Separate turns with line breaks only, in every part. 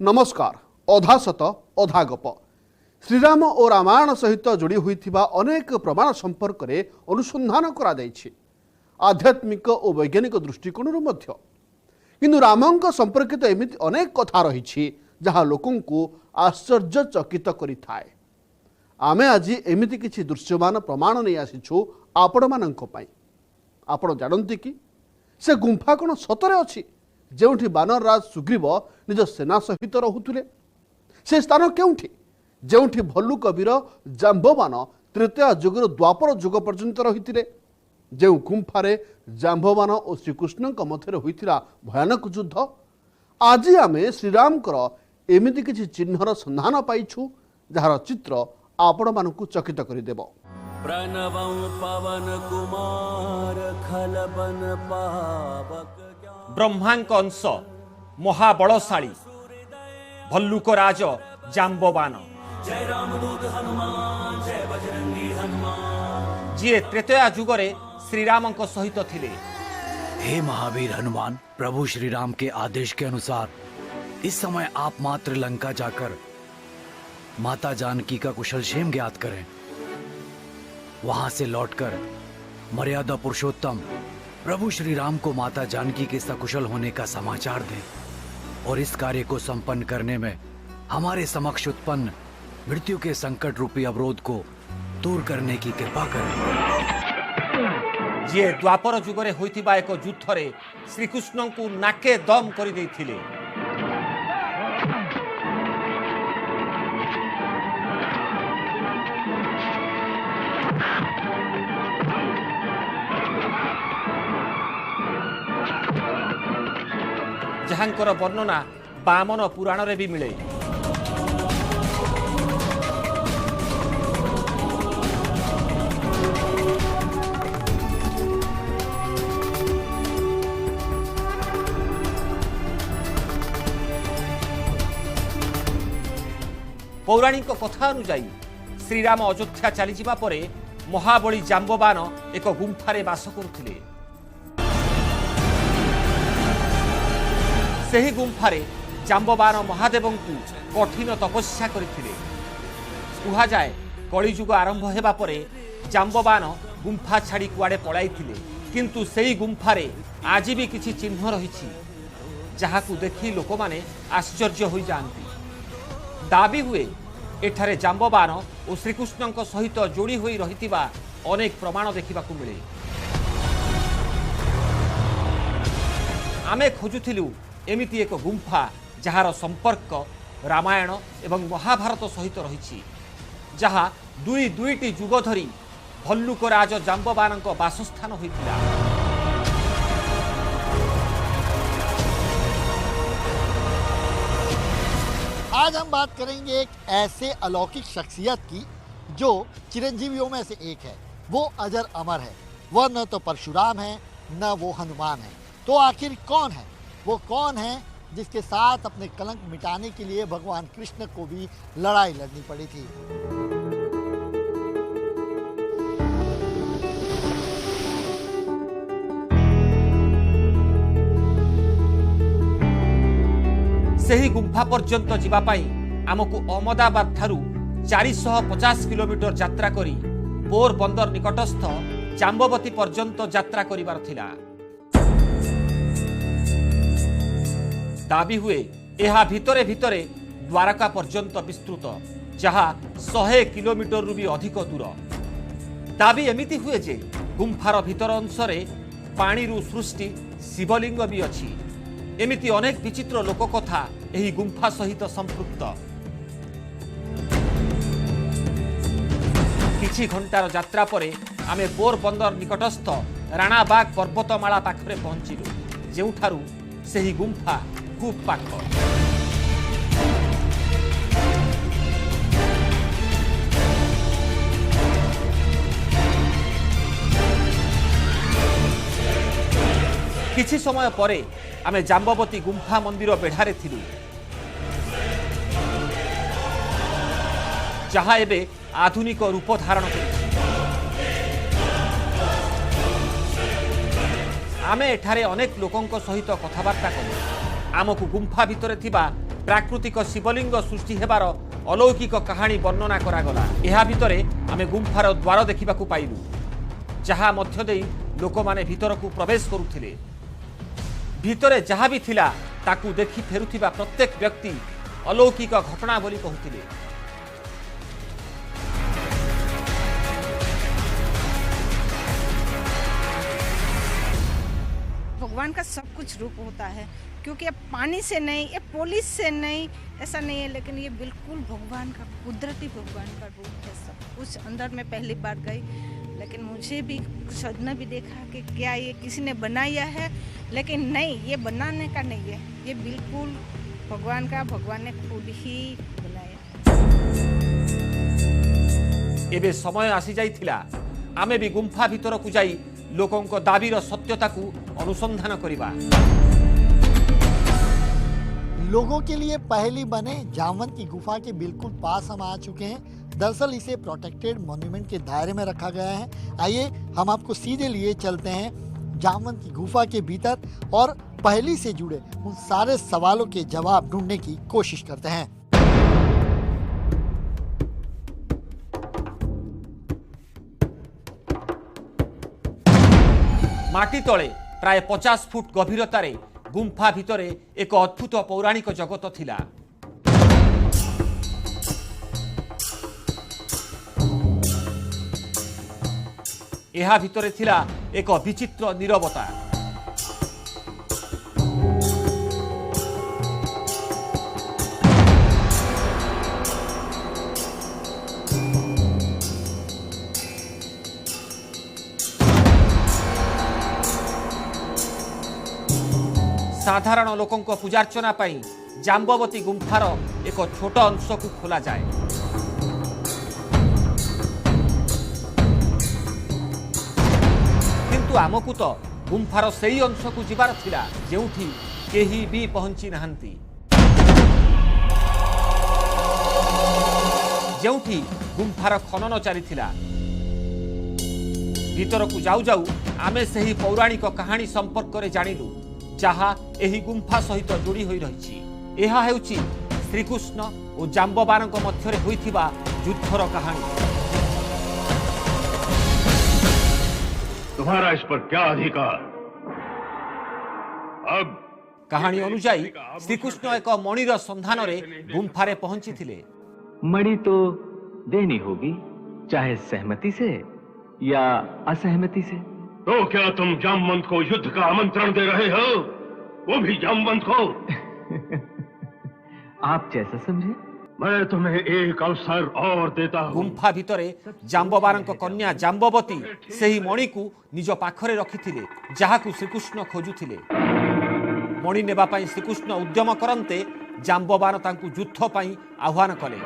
नमस्कार। अधा सत अधा गप श्रीराम और रामायण सहित जोड़ी होइथिबा अनेक प्रमाण संपर्क में अनुसंधान करा जायछि आध्यात्मिक और वैज्ञानिक दृष्टिकोण किंतु रामंक संपर्कित एमिति अनेक कथा रही जहाँ लोकों को आश्चर्यचकित करिथाए। आमे आज एमिति किछि दृश्यमान प्रमाण नहीं आसीछु आपण मानंक पई। आपण जानନ୍ତି कि से गुंफा कौन सतरे अछि जेउठी बानरराज सुग्रीव निज सेना सहित रहुथिले। से स्थान केउठी जेउठी भल्लु कबीर जाम्बवान तृतीय जुगर द्वापर जुग पर्यंत रहिथिले। जेउ गुंफारे जाम्बवान और श्रीकृष्ण मध्य होइथिला भयानक युद्ध। आज आमे श्रीरामकर एमिति किछि चिन्हर संधान पाइछु जार चित्र आपण मानकु चकित करिदेब।
प्रणवं पवन कुमार खलबन पावक
ब्रह्मांक अंश महाबलशाली भल्लुक राज जाम्बवान
जय रामदूत हनुमान जय बजरंगी हनुमान।
जी त्रेतया जुगरे श्रीरामंक सहित थिले।
हे महावीर हनुमान, प्रभु श्री राम के आदेश के अनुसार इस समय आप मात्र लंका जाकर माता जानकी का कुशलक्षेम ज्ञात करें। वहां से लौटकर मर्यादा पुरुषोत्तम प्रभु श्री राम को माता जानकी के सकुशल होने का समाचार दें और इस कार्य को संपन्न करने में हमारे समक्ष उत्पन्न मृत्यु के संकट रूपी अवरोध को दूर करने की कृपा करें।
जी द्वापर जुगरे होइथिबा एक युद्धरे श्रीकृष्ण को नाके दम कर देथिले। जहांकर वर्णना बामन पुराण रे भी मिले। पौराणिक कथा अनुजाई श्रीराम अयोध्या चली जिबा परे महाबली जाम्बवान एक गुंफारे बास करुथिले। सेही गुंफारे जाम्बवान महादेव को कठिन तपस्या करथिले। कुहा जाए कलिजुग आरंभ हेबा परे जाम्बवान गुंफा छाड़ी कुआडे पळाइथिले, किंतु सेही गुंफारे आज भी किछि चिन्ह रहिछि जहाकु देखि लोकमाने आश्चर्य होई जांती। दाबी हुए एठारे जाम्बवान और श्रीकृष्ण सहित जोड़ी होई रहितिबा अनेक प्रमाण देखिबाकु मिले। आमे खोजुथिलु एमिति एक गुंफा जहार संपर्क रामायण एवं महाभारत सहित रही, जहा दुईटी जुग धरी भल्लुक राज जाम्बवान बासस्थान होइतिला।
आज हम बात करेंगे एक ऐसे अलौकिक शख्सियत की जो चिरंजीवियों में से एक है। वो अजर अमर है। वह न तो परशुराम है न वो हनुमान है। तो आखिर कौन है? वो कौन है जिसके साथ अपने कलंक मिटाने के लिए भगवान कृष्ण को भी लड़ाई लड़नी पड़ी थी?
सेही गुंफा पर्यंत जीवा पाई आमको अहमदाबाद ठारू 450 किलोमीटर यात्रा करी पोरबंदर निकटस्थ जाम्बवती पर्यंत यात्रा करिवार थिला। दाबी हुए यह भितरे भितरे द्वारका पर्यंत विस्तृत, जहा 100 किलोमीटर भी अधिक दूर। दाबी एमिति हुए जे गुंफार भितर अंशरे पानी रु सृष्टि शिवलिंग भी अछि। एमिति अनेक विचित्र लोककथा एही गुंफा सहित संपृक्त। किछि घंटार यात्रा परे आमे पोरबंदर निकटस्थ राणाबाग पर्वतमाला पाखरे पहुंचिलु, जेउठारु सेही गुंफा खूब पाख। किछि समय परे आमे जाम्बवती गुंफा मंदिर बेढ़ारे थिलु, जहा एबे आधुनिक रूप धारण करिछि। आमे एठारे अनेक लोकंक सहित कथबार्ता कलु। आमको गुंफा भितरे थिबा प्राकृतिक शिवलिंग सृष्टि हेबार अलौकिक कहानी वर्णना करागला। एहा भितरे आमे गुंफार द्वार देखिबाकू पाइलु, जहा मध्य देई लोक माने भितरकू प्रवेश करुथिले। भितरे जहा भी थिला ताकू देखि फेरुथिबा प्रत्येक व्यक्ति अलौकिक घटना बोली कहूथिले।
भगवान का सब कुछ रूप होता है, क्योंकि ये पानी से नहीं, ये पुलिस से नहीं, ऐसा नहीं है, लेकिन ये बिल्कुल भगवान का कुदरती भगवान का रूप है। सब कुछ अंदर में पहली बार गई, लेकिन मुझे भी सदना भी देखा कि क्या ये किसी ने बनाया है, लेकिन नहीं, ये बनाने का नहीं है, ये बिल्कुल भगवान का, भगवान ने खुद ही बनाया।
एबे समय आसी जाइथिला आमे भी गुंफा भितर को जाई लोकंक दाबीर सत्यता को अनुसंधान करिबा।
लोगों के लिए पहली बने जामवंत की गुफा के बिल्कुल पास हम आ चुके हैं। दरअसल इसे प्रोटेक्टेड मॉन्यूमेंट के दायरे में रखा गया है। आइए हम आपको सीधे लिए चलते हैं जामवंत की गुफा के भीतर और पहली से जुड़े उन सारे सवालों के जवाब ढूंढने की कोशिश करते हैं।
माटी तले प्राय 50 फुट गभीरतार गुंफा भितरे एक अद्भुत पौराणिक जगत थिला। एहा भितरे थिला एक विचित्र नीरवता। साधारण लोकंक पूजार्चना पाई जाम्बवती गुंफार एक छोट अंश को खोला जाए। किंतु आमकु तो गुंफार सेई अंश को जिबार थिला जेउठी केही भी पहुंची नाहंती, जेउठी गुंफार खनन चलीथिला। भीतर को जाऊ जाऊ आमे सेही पौराणिक कहानी संपर्क रे जानिलु, जहा एही गुंफा सहित जोड़ी होई रहिछि। एहा हेउछि श्रीकृष्ण और जाम्बवानक मध्यरे होइथिबा युद्धर कहानी।
तुम्हारा इस पर क्या अधिकार? अब
कहानी अनुसार श्रीकृष्ण एक मणिर संधान रे गुंफारे पहुंची थिले।
मणि तो देनी होगी, चाहे सहमति से या असहमति से।
तो क्या तुम जामवंत को युद्ध का आमंत्रण दे रहे हो, वो भी जामवंत को?
आप जैसा समझे।
मैं तुम्हें एक अवसर और देता हूँ।
गुंफा भितरे जाम्बवानक कन्या जाम्बवती सेही मणि को निज पाखरे रखिथिले, जहाकू श्रीकृष्ण खोजुथिले। मणि नेबा पई श्रीकृष्ण उद्यम करन्ते जाम्बवान तांकू युद्ध पई आह्वान कले।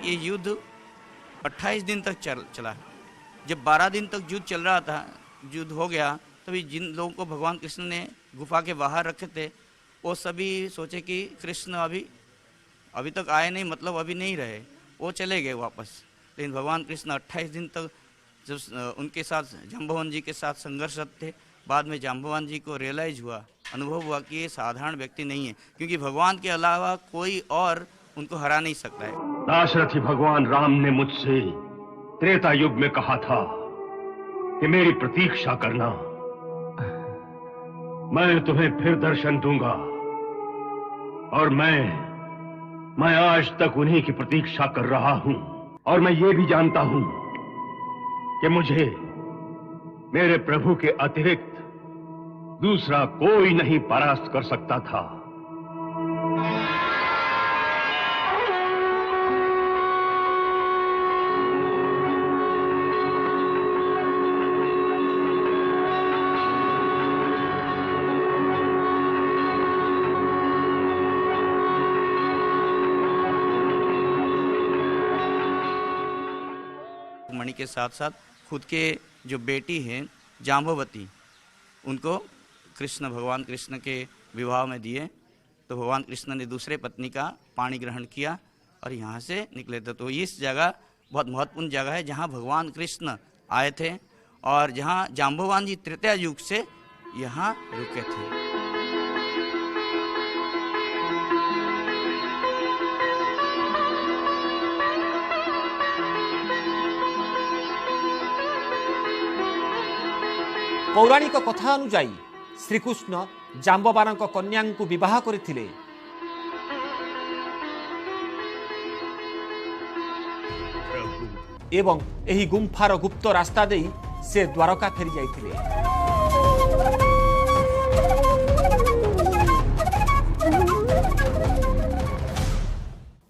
ये युद्ध 28 दिन तक चला। जब 12 दिन तक युद्ध चल रहा था, युद्ध हो गया, तभी जिन लोगों को भगवान कृष्ण ने गुफा के बाहर रखे थे, वो सभी सोचे कि कृष्ण अभी तक आए नहीं, मतलब अभी नहीं रहे, वो चले गए वापस। लेकिन भगवान कृष्ण 28 दिन तक जब उनके साथ जाम्बवान जी के साथ संघर्ष थे, बाद में जाम्बवान जी को रियलाइज हुआ, अनुभव हुआ कि ये साधारण व्यक्ति नहीं है, क्योंकि भगवान के अलावा कोई और उनको हरा नहीं सकता है।
दाशरथी भगवान राम ने मुझसे त्रेता युग में कहा था कि मेरी प्रतीक्षा करना, मैं तुम्हें फिर दर्शन दूंगा। और मैं आज तक उन्हीं की प्रतीक्षा कर रहा हूं। और मैं ये भी जानता हूं कि मुझे मेरे प्रभु के अतिरिक्त दूसरा कोई नहीं परास्त कर सकता था।
मणि के साथ साथ खुद के जो बेटी हैं जाम्बवती, उनको भगवान कृष्ण के विवाह में दिए। तो भगवान कृष्ण ने दूसरे पत्नी का पाणी ग्रहण किया और यहाँ से निकले थे। तो इस जगह बहुत महत्वपूर्ण जगह है जहाँ भगवान कृष्ण आए थे और जहाँ जाम्बवान जी तृतीया युग से यहाँ रुके थे।
पौराणिक कथा अनुजाई श्रीकृष्ण जाम्बवान कन्या को विवाह करथिले। एवं एही गुंफार गुप्त रास्ता देई से द्वारका फेरी जाइथिले।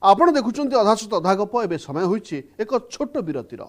आपण देखुचंती अधा सत अधा गप। एबे समय होइछि एक छोट विरतिर।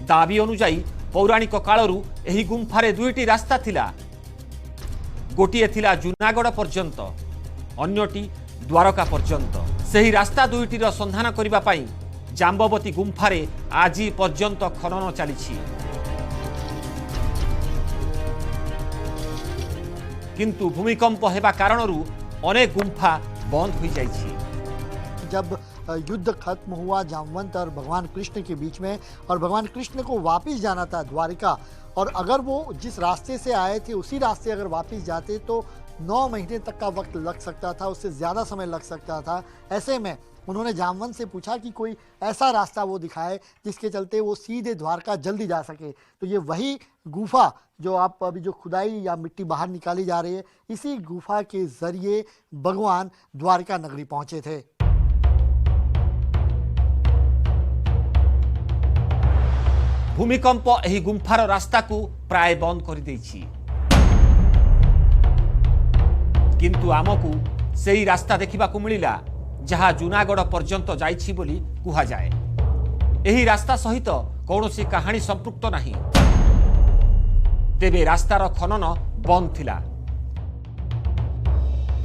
दाबी अनुजाई पौराणिक कालरू एही गुंफारे दुईटी रास्ता थिला। गोटिए थिला जूनागढ़ पर्यंत, अन्यटी द्वारका पर्यंत। सेही रास्ता दुईटीर संधान करिबा पई जाम्बवती गुंफारे आजी पर्यंत खनन चलिछि। किंतु भूमिकंप हेबा कारणरू अनेक गुंफा बंद हो जाइछि।
जब युद्ध खत्म हुआ जामवंत और भगवान कृष्ण के बीच में, और भगवान कृष्ण को वापस जाना था द्वारिका, और अगर वो जिस रास्ते से आए थे उसी रास्ते अगर वापस जाते तो 9 महीने तक का वक्त लग सकता था, उससे ज़्यादा समय लग सकता था। ऐसे में उन्होंने जामवंत से पूछा कि कोई ऐसा रास्ता वो दिखाए जिसके चलते वो सीधे द्वारका जल्दी जा सके। तो ये वही गुफा जो आप अभी जो खुदाई या मिट्टी बाहर निकाली जा रही है, इसी गुफा के जरिए भगवान द्वारका नगरी पहुंचे थे।
भूमिकंप एही गुंफार रास्ता को प्राय बंद कर देछि। किंतु आमकू सेही रास्ता देखिबा को मिलिला जहाँ जूनागढ़ पर्यंत जाइछि बोली कुहा जाए। एही रास्ता सहित कौनसी कहानी संपृक्त नहीं। तेबे रास्तार खनन बंद थिला।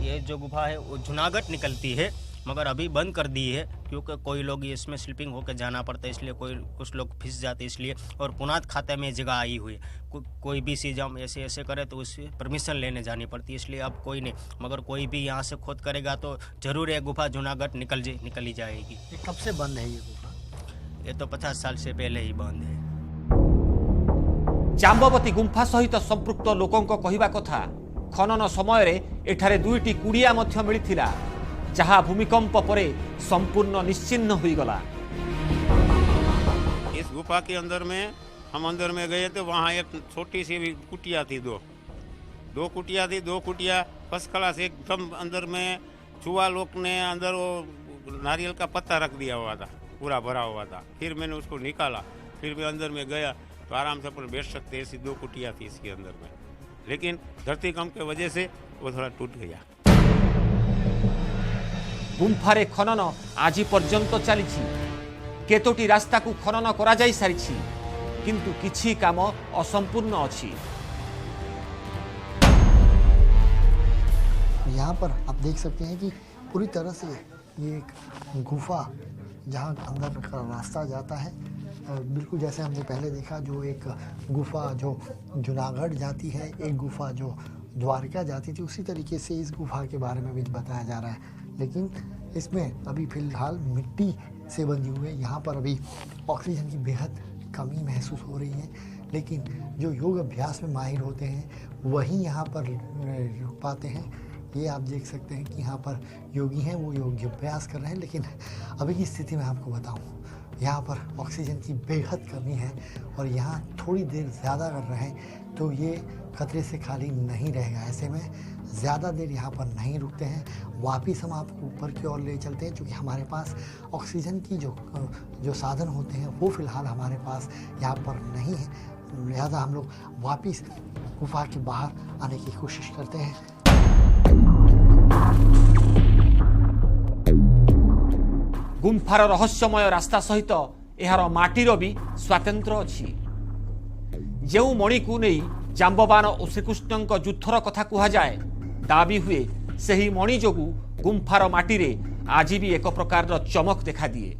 ये जो गुफा है वो जूनागढ़ निकलती है, मगर अभी बंद कर दी है क्योंकि कोई लोग इसमें स्लिपिंग होकर जाना पड़ता है, इसलिए कुछ लोग फिस जाते इसलिए। और पुनात खाते में जगह आई हुई है, कोई भी चीज़ हम ऐसे ऐसे करे तो उससे परमिशन लेने जानी पड़ती है, इसलिए अब कोई नहीं। मगर कोई भी यहाँ से खोद करेगा तो जरूर ये गुफा जूनागढ़ निकली जाएगी।
ये कब से बंद है ये गुफा?
ये तो 50 साल से पहले ही बंद है।
जाम्बवती गुंफा सहित संपृक्त लोकों कहवा कथा खनन समय एठारे दुईटी कुड़िया मध्य मिलिथिला, जहाँ भूमिकंप परे संपूर्ण निश्चिन्न हुई गला।
इस गुफा के अंदर में हम अंदर में गए तो वहाँ एक छोटी सी भी कुटिया थी, दो कुटिया थी। 2 कुटिया फर्स्ट क्लास एकदम अंदर में चूहा लोग ने अंदर वो नारियल का पत्ता रख दिया हुआ था, पूरा भरा हुआ था। फिर मैंने उसको निकाला, फिर मैं अंदर में गया तो आराम से अपन बैठ सकते, ऐसी 2 कुटिया थी इसके अंदर में। लेकिन धरतीकंप की वजह से वो थोड़ा टूट गया।
गुंफारे खनन आज पर्यंत चली। केतोटी रास्ता को खनन करा जाई सारिछि, किंतु किछि काम असंपूर्ण अछि।
यहाँ पर आप देख सकते हैं कि पूरी तरह से ये एक गुफा जहाँ अंदर का रास्ता जाता है, बिल्कुल जैसे हमने पहले देखा, जो एक गुफा जो जूनागढ़ जाती है, एक गुफा जो द्वारका जाती थी, उसी तरीके से इस गुफा के बारे में भी बताया जा रहा है। लेकिन इसमें अभी फ़िलहाल मिट्टी से बनी हुई है। यहाँ पर अभी ऑक्सीजन की बेहद कमी महसूस हो रही है, लेकिन जो योग अभ्यास में माहिर होते हैं वही यहाँ पर रुक पाते हैं। ये आप देख सकते हैं कि यहाँ पर योगी हैं, वो योग अभ्यास कर रहे हैं। लेकिन अभी की स्थिति में आपको बताऊँ, यहाँ पर ऑक्सीजन की बेहद कमी है और यहाँ थोड़ी देर ज़्यादा कर रहे हैं तो ये खतरे से खाली नहीं रहेगा। ऐसे में ज़्यादा देर यहाँ पर नहीं रुकते हैं, वापिस हम आपको ऊपर की ओर ले चलते हैं, क्योंकि हमारे पास ऑक्सीजन की जो साधन होते हैं वो फ़िलहाल हमारे पास यहाँ पर नहीं है। लिहाजा हम लोग वापिस गुफा के बाहर आने की कोशिश करते हैं।
गुंफार रहस्यमय रास्ता सहित यार माटीर भी स्वातंत्र अच्छी। जो मणि को नहीं जाम्बवान और श्रीकृष्ण युद्धर कथा कहुए, दाबी हुए से मणि जोगु गुंफार माटीरे आज भी एक प्रकार चमक देखा दिए।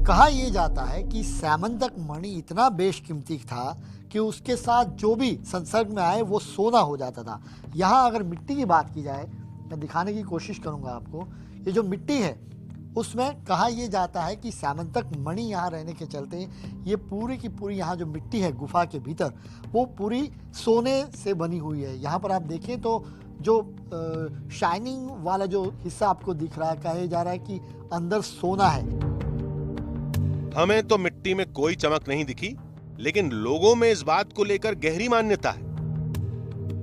कहा यह जाता है कि सैमंतक मणि इतना बेशकीमती था कि उसके साथ जो भी संसर्ग में आए वो सोना हो जाता था। यहाँ अगर मिट्टी की बात की जाए, मैं दिखाने की कोशिश करूँगा आपको, ये जो मिट्टी है उसमें कहा यह जाता है कि सैमंतक मणि यहाँ रहने के चलते ये पूरी की पूरी यहाँ जो मिट्टी है गुफा के भीतर वो पूरी सोने से बनी हुई है। यहाँ पर आप देखें तो जो शाइनिंग वाला जो हिस्सा आपको दिख रहा है, कहा जा रहा है कि अंदर सोना है।
हमें तो मिट्टी में कोई चमक नहीं दिखी, लेकिन लोगों में इस बात को लेकर गहरी मान्यता है।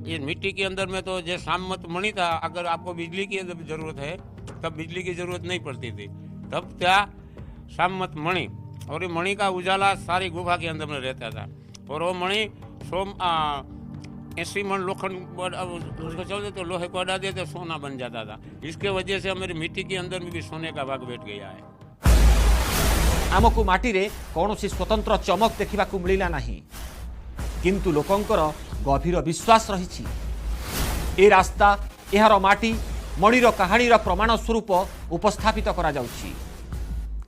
ये मिट्टी के अंदर में तो जैसे सामत मणि था, अगर आपको बिजली की जरूरत है तब बिजली की जरूरत नहीं पड़ती थी, तब क्या सामत मणि, और ये मणि का उजाला सारी गुफा के अंदर में रहता था। और वो मणि 80 मन लोखंड उसको चलते तो लोहे को अड़ा देते सोना बन जाता था। इसके वजह से हमारी मिट्टी के अंदर में भी सोने का भाग बैठ गया है।
आमको माटीरे कौनसी स्वतंत्र चमक देखा मिलला नहीं, किंतु लोकंकर गभीर विश्वास रही। ए रास्ता यार माटी मणिर कहानीर प्रमाण स्वरूप उपस्थापित करा जाउछि,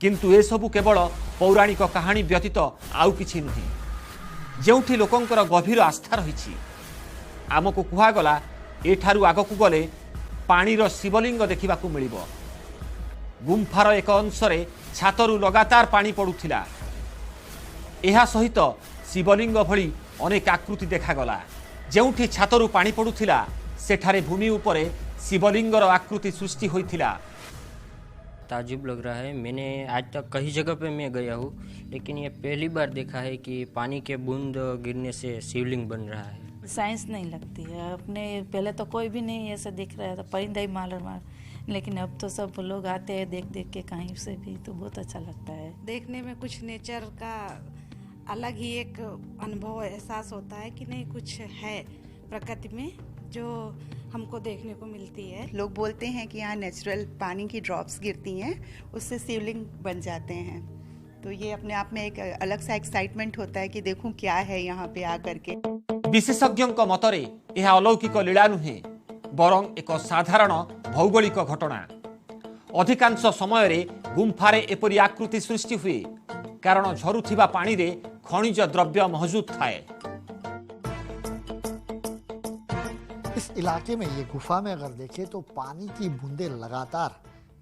किंतु ए सबु केवल पौराणिक कहानी व्यतीत आउ किछि नुहे। जेउठी लोकंकर गभीर आस्था रही, आमको कुहागला एठारु आगकु गले पानीर शिवलिंग देखा मिलिबो। गुंफार एक अंशरे छातरु लगातार पानी पड़ुथिला। एहा सहित शिवलिंग भली अनेक आकृति देखागला। जेउठी छातरु पानी पड़ुथिला सेठारे भूमि उपरे शिवलिंगर आकृति सृष्टि होइथिला।
ताजुब लग रहा है। मैंने आज तक कई जगह पे मैं गया हूँ, लेकिन ये पहली बार देखा है कि पानी के बूंद गिरने से शिवलिंग बन रहा है।
साइंस नहीं लगती है अपने, पहले तो कोई भी नहीं ऐसा दिख रहा था, परिंदा ही मार, लेकिन अब तो सब लोग आते हैं देख देख के कहीं से भी, तो बहुत अच्छा लगता है।
देखने में कुछ नेचर का अलग ही एक अनुभव एहसास होता है कि नहीं कुछ है प्रकृति में जो हमको देखने को मिलती है।
लोग बोलते हैं कि यहाँ नेचुरल पानी की ड्रॉप्स गिरती हैं, उससे शिवलिंग बन जाते हैं, तो ये अपने आप में एक अलग सा एक्साइटमेंट होता है कि देखूं क्या है यहाँ पे आकर के।
विशेषज्ञों मतरे यह अलौकिक लीला नुहे, बरं एक साधारण भौगोलिक घटना। अधिकांश समय रे गुंफारे एपरी आकृति सृष्टि हुए कारण झरुथिबा पानी रे खनिज द्रव्य मौजूद थाए।
इस इलाके में, ये गुफा में अगर देखें तो पानी की बूंदें लगातार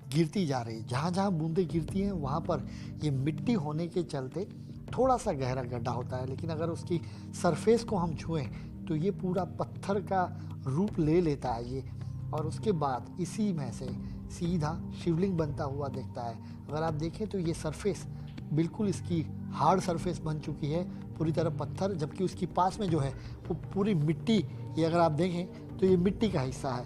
गिरती जा रही है। जहाँ जहाँ बूंदें गिरती हैं वहाँ पर ये मिट्टी होने के चलते थोड़ा सा गहरा गड्ढा होता है, लेकिन अगर उसकी सरफेस को हम छुएं तो ये पूरा पत्थर का रूप ले लेता है ये, और उसके बाद इसी में से सीधा शिवलिंग बनता हुआ दिखता है। अगर आप देखें तो ये सरफेस बिल्कुल इसकी हार्ड सरफेस बन चुकी है, पूरी तरह पत्थर, जबकि उसके पास में जो है वो पूरी मिट्टी, ये अगर आप देखें तो ये मिट्टी का हिस्सा है।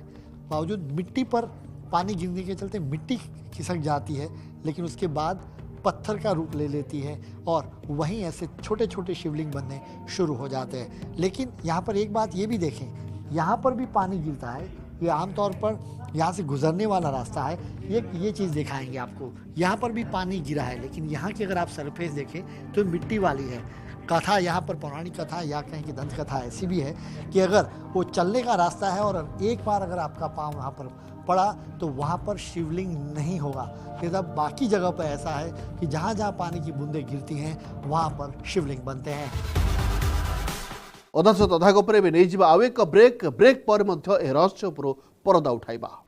बावजूद मिट्टी पर पानी गिरने के चलते मिट्टी खिसक जाती है, लेकिन उसके बाद पत्थर का रूप ले लेती है और वहीं ऐसे छोटे छोटे शिवलिंग बनने शुरू हो जाते हैं। लेकिन यहाँ पर एक बात ये भी देखें, यहाँ पर भी पानी गिरता है। ये आमतौर पर यहाँ से गुजरने वाला रास्ता है, ये चीज़ दिखाएंगे आपको। यहाँ पर भी पानी गिरा है, लेकिन यहाँ की अगर आप सरफेस देखें तो मिट्टी वाली है। कथा यहाँ पर पौराणिक कथा या कहें कि दंत कथा ऐसी भी है कि अगर वो चलने का रास्ता है और एक बार अगर आपका पाँव वहाँ पर पड़ा तो वहाँ पर शिवलिंग नहीं होगा, लेकिन बाकी जगह पर ऐसा है कि जहाँ जहाँ पानी की बूंदें गिरती हैं वहाँ पर शिवलिंग बनते हैं।
अधा सत अधा गपर एवं नहीं आउ एक ब्रेक पर रहस्य उपर परदा उठाइबा।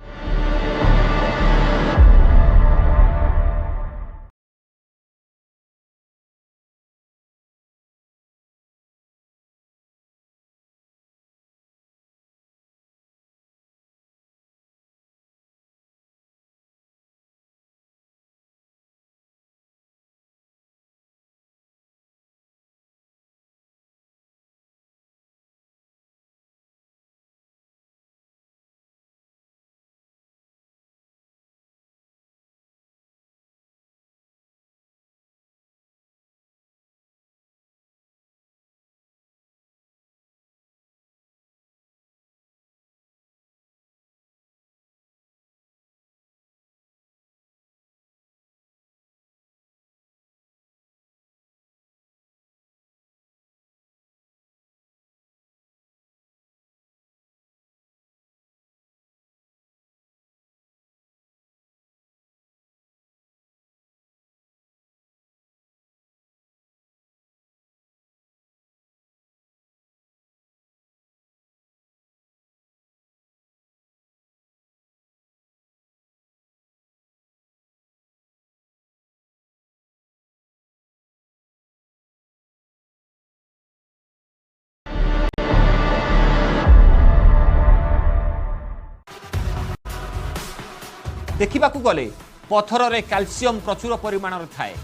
देखिबाकू गले पथर रे कैल्शियम प्रचुर परिमाण थाए,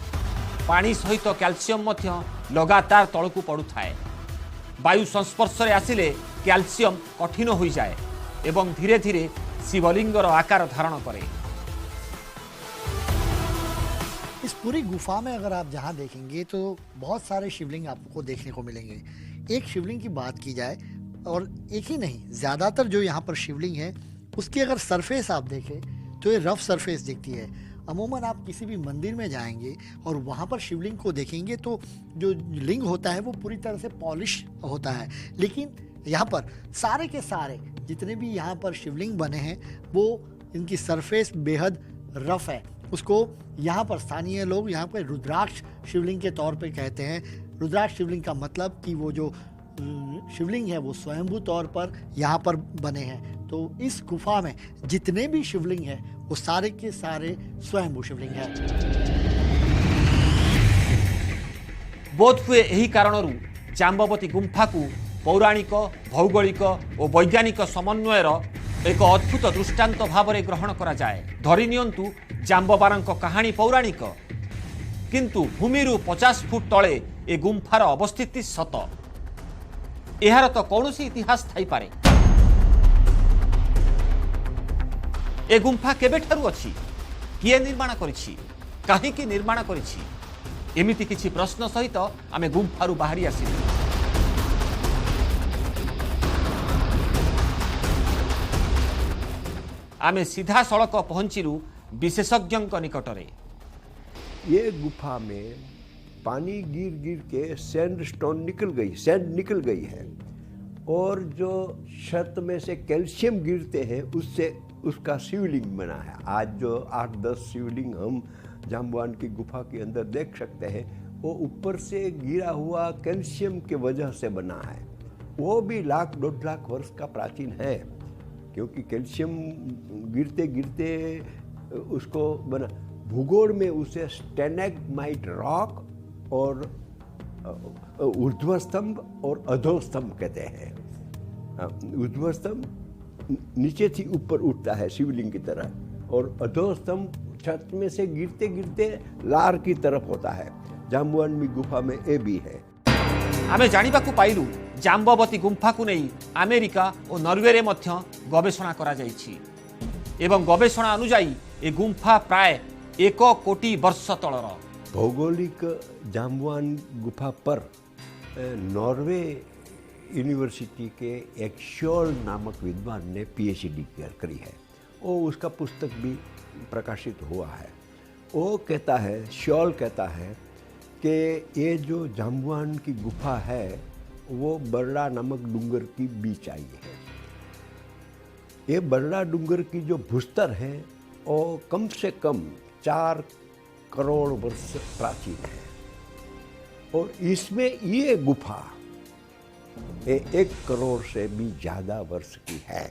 पानी सहित कैल्शियम मध्य लगातार तलकू पड़ू थाए। वायु संस्पर्श रे आसिले कैल्शियम कठिन हो जाए एवं धीरे धीरे शिवलिंगर आकार धारण करे।
इस पूरी गुफा में अगर आप जहाँ देखेंगे तो बहुत सारे शिवलिंग आपको देखने को मिलेंगे। एक शिवलिंग की बात की जाए, और एक ही नहीं, ज़्यादातर जो यहाँ पर शिवलिंग है उसकी अगर सरफेस आप देखें तो ये रफ सरफेस दिखती है। अमूमन आप किसी भी मंदिर में जाएंगे और वहाँ पर शिवलिंग को देखेंगे तो जो लिंग होता है वो पूरी तरह से पॉलिश होता है, लेकिन यहाँ पर सारे के सारे जितने भी यहाँ पर शिवलिंग बने हैं वो इनकी सरफेस बेहद रफ है। उसको यहाँ पर स्थानीय लोग यहाँ पर रुद्राक्ष शिवलिंग के तौर पे कहते हैं। रुद्राक्ष शिवलिंग का मतलब कि वो जो शिवलिंग है वो स्वयंभू तौर पर यहाँ पर बने हैं। तो इस गुफा में जितने भी शिवलिंग हैं वो सारे के सारे स्वयंभू शिवलिंग हैं।
बोध हुए यही कारणरू जाम्बवती गुंफा को पौराणिक, भौगोलिक और वैज्ञानिक समन्वयर एक अद्भुत दृष्टांत भाव में ग्रहण करा जाए। धरी नियंतु जाम्बवारंक कहानी पौराणिक, किंतु भूमिरू 50 फुट तले ए गुंफार अवस्थिति सत। एहार तो कौनसी इतिहास थाई पारे। ए गुंफा केबेठारू अछि, किए निर्माण करिछि, काहेकि निर्माण करिछि, एमिति किछि प्रश्न सहित आमे गुंफारू बाहरी आसिलु। आमे सीधा सड़क पहुंचिलु विशेषज्ञ निकटरे।
ये गुफा में पानी गिर गिर के सैंड निकल गई है, और जो छत में से कैल्शियम गिरते हैं उससे उसका शिवलिंग बना है। आज जो 8-10 शिवलिंग हम जाम्बवान की गुफा के अंदर देख सकते हैं वो ऊपर से गिरा हुआ कैल्शियम के वजह से बना है। वो भी 1-1.5 लाख वर्ष का प्राचीन है, क्योंकि कैल्शियम गिरते गिरते उसको बना। भूगोल में उसे स्टेनैग्माइट रॉक और ऊर्ध्व स्तंभ और अधो स्तंभ कहते हैं। ऊर्ध्व स्तंभ नीचे से ऊपर उठता है शिवलिंग की तरह, और अधो स्तंभ छत में से गिरते गिरते लार की तरफ होता है। जाम्बवान गुफा में ए भी है।
आमे जानिबाकू पाइलु जाम्बवती गुंफा को नहीं अमेरिका और नॉर्वे रे मध्य गवेषणा करा जाइछि, एवं गवेषणा अनुसार ए गुंफा प्राय 1 कोटी वर्ष तलर।
भौगोलिक जाम्बवान गुफा पर नॉर्वे यूनिवर्सिटी के एक शॉल नामक विद्वान ने पीएचडी करी है, और उसका पुस्तक भी प्रकाशित हुआ है। वो कहता है, शॉल कहता है कि ये जो जाम्बुआन की गुफा है वो बरड़ा नामक डूंगर की बीच आई है। ये बरड़ा डूंगर की जो भूस्तर है वो कम से कम 4 करोड़ वर्ष प्राचीन है और इसमें ये गुफा 1 करोड़ से भी ज्यादा वर्ष की है।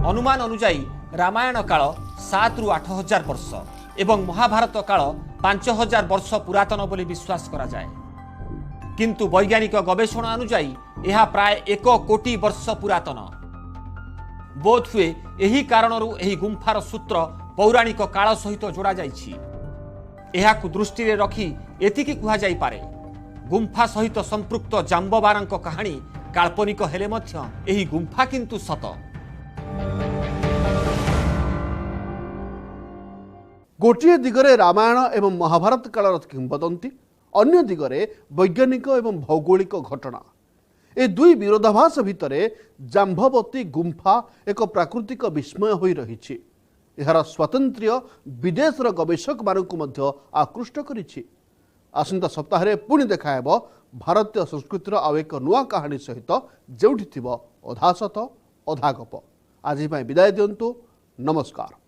अनुमान अनुजाई रामायण काल 7 ରୁ 8 हजार वर्ष एवं महाभारत काल 5000 वर्ष पुरातन बोली विश्वास करा जाए, किंतु वैज्ञानिक गवेषणा अनुजाई यह प्राय 1 कोटी वर्ष पुरातन। बोध हुए यही कारणरू यही गुंफार सूत्र पौराणिक काल सहित जोड़ा जाइछि। एहाकु दृष्टि रे रखी एतिकी कुहा जाई पारे गुंफा सहित संपृक्त जाम्बवानक कहानी काल्पनिक हेले मध्य एही गुंफा किंतु सत।
गोटे दिगरे रामायण एवं महाभारत कालर किंवदंती, अन्य दिगरे वैज्ञानिक एवं भौगोलिक घटना। ए दुई विरोधाभास भितरे जाम्भवती गुंफा एक प्राकृतिक विस्मय होई रहिछि। एहार स्वातंत्र्य विदेशर गवेषक मानकु मध्य आकृष्ट करिछि। आसंता सप्ताह पुणी देखायब भारतीय संस्कृतिर आउ एक नुआ कहानी सहित जेउठी थिबो अधा सत अधा गप। आज विदाय दियंतु, नमस्कार।